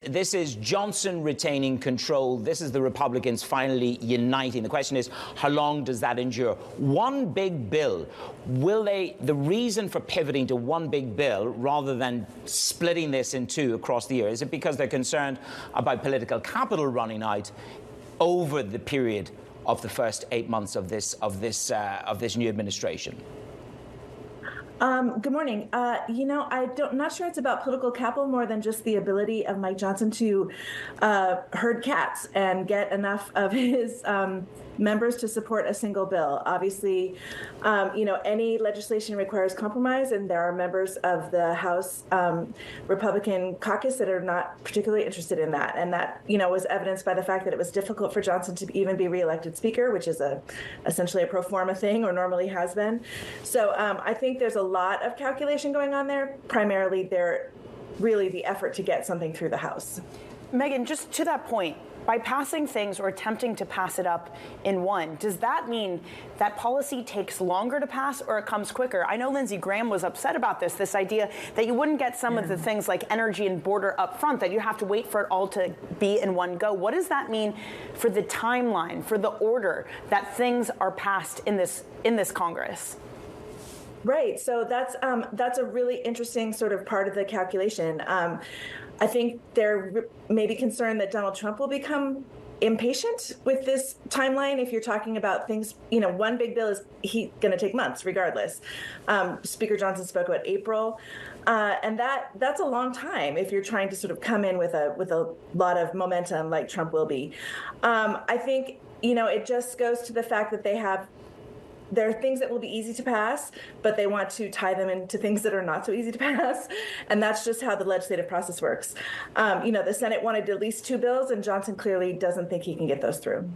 this is Johnson retaining control. This is the Republicans finally uniting. The question is, how long does that endure? One big bill, the reason for pivoting to one big bill rather than splitting this in two across the year, is it because they're concerned about political capital running out over the period of the first 8 months of this new administration? Good morning. I'm not sure it's about political capital more than just the ability of Mike Johnson to herd cats and get enough of his members to support a single bill. Obviously, any legislation requires compromise, and there are members of the House Republican caucus that are not particularly interested in that. And that, was evidenced by the fact that it was difficult for Johnson to even be reelected Speaker, which is essentially a pro forma thing, or normally has been. So I think there's a lot of calculation going on there. Primarily, they're really the effort to get something through the House. Megan, just to that point, by passing things or attempting to pass it up in one, does that mean that policy takes longer to pass or it comes quicker? I know Lindsey Graham was upset about this idea that you wouldn't get some of the things like energy and border up front, that you have to wait for it all to be in one go. What does that mean for the timeline, for the order that things are passed in this Congress? Right. So that's a really interesting sort of part of the calculation. I think they're maybe concerned that Donald Trump will become impatient with this timeline. If you're talking about things, one big bill is going to take months regardless. Speaker Johnson spoke about April, and that's a long time if you're trying to sort of come in with a lot of momentum like Trump will be. I think, it just goes to the fact that there are things that will be easy to pass, but they want to tie them into things that are not so easy to pass. And that's just how the legislative process works. The Senate wanted at least two bills, and Johnson clearly doesn't think he can get those through.